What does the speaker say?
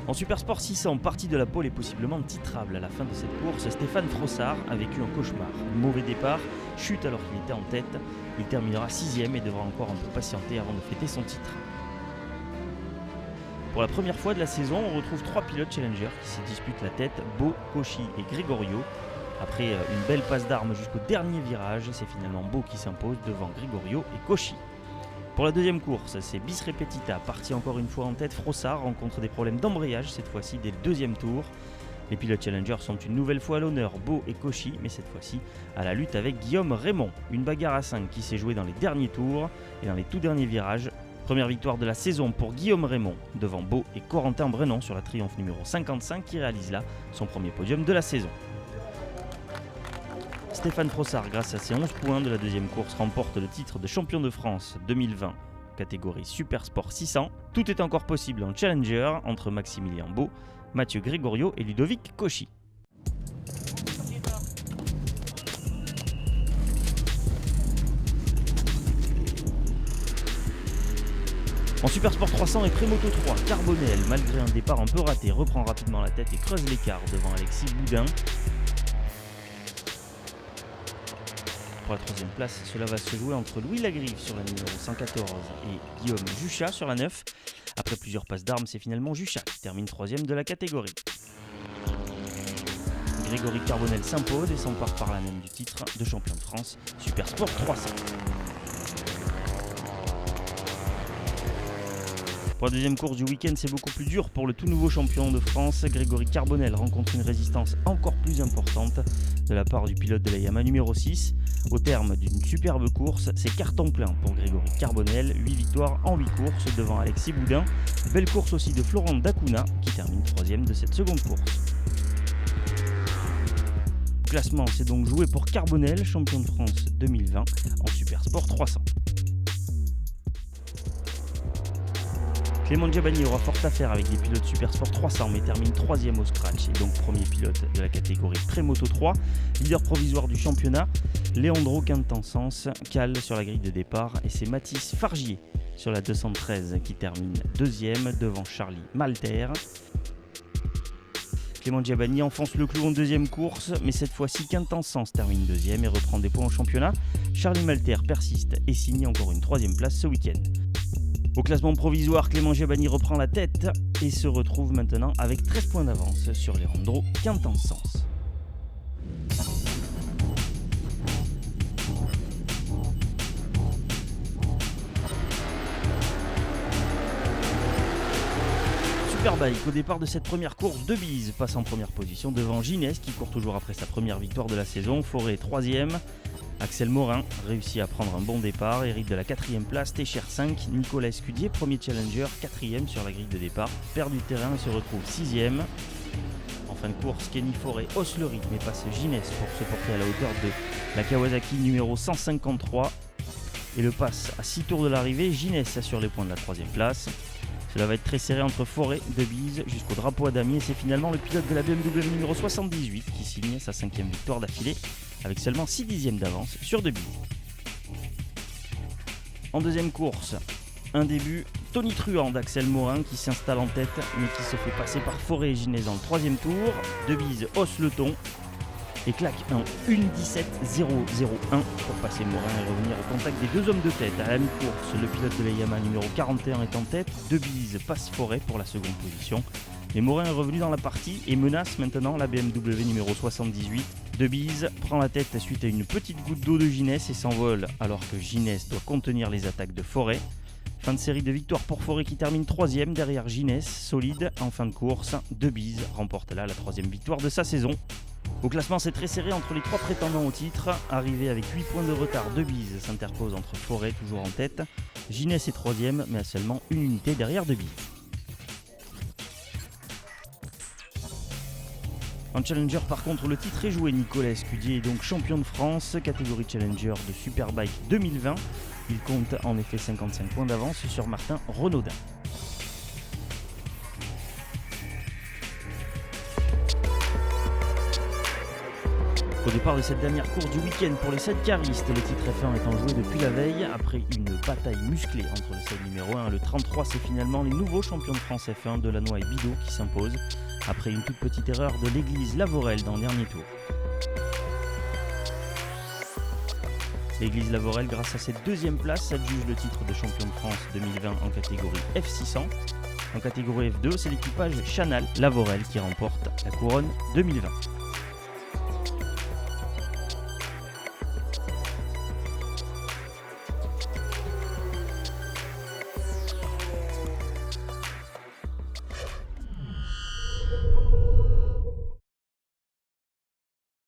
En Supersport 600, partie de la pole est possiblement titrable. À la fin de cette course, Stéphane Frossard a vécu un cauchemar. Mauvais départ, chute alors qu'il était en tête. Il terminera 6ème et devra encore un peu patienter avant de fêter son titre. Pour la première fois de la saison, on retrouve 3 pilotes Challenger qui se disputent la tête, Beau, Cauchy et Gregorio. Après une belle passe d'armes jusqu'au dernier virage, c'est finalement Beau qui s'impose devant Gregorio et Cauchy. Pour la deuxième course, c'est bis repetita, parti encore une fois en tête. Frossard rencontre des problèmes d'embrayage, cette fois-ci dès le deuxième tour. Les pilotes Challenger sont une nouvelle fois à l'honneur, Beau et Cauchy, mais cette fois-ci à la lutte avec Guillaume Raymond. Une bagarre à 5 qui s'est jouée dans les derniers tours et dans les tout derniers virages. Première victoire de la saison pour Guillaume Raymond devant Beau et Corentin Brenon sur la Triomphe numéro 55 qui réalise là son premier podium de la saison. Stéphane Frossard, grâce à ses 11 points de la deuxième course, remporte le titre de champion de France 2020, catégorie Supersport 600. Tout est encore possible en Challenger entre Maximilien Beau, Mathieu Gregorio et Ludovic Cauchy. En Supersport 300 et Prémoto 3, Carbonel, malgré un départ un peu raté, reprend rapidement la tête et creuse l'écart devant Alexis Boudin. Pour la troisième place, cela va se jouer entre Louis Lagrive sur la numéro 114 et Guillaume Juchat sur la 9. Après plusieurs passes d'armes, c'est finalement Juchat qui termine 3ème de la catégorie. Grégory Carbonel s'impose et s'empare par là même du titre de champion de France Supersport 300. Pour la deuxième course du week-end, c'est beaucoup plus dur pour le tout nouveau champion de France. Grégory Carbonel rencontre une résistance encore plus importante de la part du pilote de la Yamaha numéro 6. Au terme d'une superbe course, c'est carton plein pour Grégory Carbonel. 8 victoires en 8 courses devant Alexis Boudin. Belle course aussi de Florent Dacuna qui termine 3ème de cette seconde course. Le classement s'est donc joué pour Carbonel, champion de France 2020 en Supersport 300. Clément Giabani aura fort à faire avec des pilotes Supersport 300 mais termine 3ème au scratch et donc premier pilote de la catégorie Prémoto 3. Leader provisoire du championnat, Leandro Quintensens cale sur la grille de départ et c'est Mathis Fargier sur la 213 qui termine 2ème devant Charlie Malter. Clément Giabani enfonce le clou en deuxième course, mais cette fois-ci Quintensens termine 2ème et reprend des points au championnat. Charlie Malter persiste et signe encore une 3ème place ce week-end. Au classement provisoire, Clément Giabani reprend la tête et se retrouve maintenant avec 13 points d'avance sur Leandro Quintensens. Superbike, au départ de cette première course, Debise passe en première position devant Ginès qui court toujours après sa première victoire de la saison. Forêt 3ème. Axel Morin réussit à prendre un bon départ, hérite de la 4ème place. Técher 5, Nicolas Escudier, premier challenger, 4ème sur la grille de départ, perd du terrain et se retrouve 6ème. En fin de course, Kenny Forêt hausse le rythme et passe Ginès pour se porter à la hauteur de la Kawasaki numéro 153 et le passe à 6 tours de l'arrivée. Ginès assure les points de la 3ème place. Cela va être très serré entre Forêt, Debise jusqu'au drapeau à damier et c'est finalement le pilote de la BMW numéro 78 qui signe sa 5ème victoire d'affilée avec seulement 6 dixièmes d'avance sur Debise. En deuxième course, un début tonitruant d'Axel Morin qui s'installe en tête mais qui se fait passer par Forêt et Ginès dans le 3ème tour. Debise hausse le ton et claque un 1.17.001 pour passer Morin et revenir au contact des deux hommes de tête. À la mi-course, le pilote de la Yamaha numéro 41 est en tête, Debise passe Forêt pour la seconde position. Et Morin est revenu dans la partie et menace maintenant la BMW numéro 78. Debise prend la tête suite à une petite goutte d'eau de Ginès et s'envole alors que Ginès doit contenir les attaques de Forêt. Fin de série de victoires pour Forêt qui termine 3ème derrière Ginès, solide en fin de course. Debise remporte là la 3ème victoire de sa saison. Au classement, c'est très serré entre les 3 prétendants au titre. Arrivé avec 8 points de retard, Debise s'interpose entre Forêt toujours en tête. Ginès est 3ème mais à seulement une unité derrière Debise. En Challenger par contre le titre est joué, Nicolas Escudier est donc champion de France, catégorie Challenger de Superbike 2020. Il compte en effet 55 points d'avance sur Martin Renaudin. Au départ de cette dernière course du week-end pour les 7 caristes, le titre F1 étant joué depuis la veille, après une bataille musclée entre le 7 numéro 1 et le 33, c'est finalement les nouveaux champions de France F1, Delannoy et Bidot, qui s'imposent, après une toute petite erreur de l'église Lavorel dans le dernier tour. L'église Lavorel, grâce à cette deuxième place, s'adjuge le titre de champion de France 2020 en catégorie F600. En catégorie F2, c'est l'équipage Chanal Lavorel qui remporte la couronne 2020.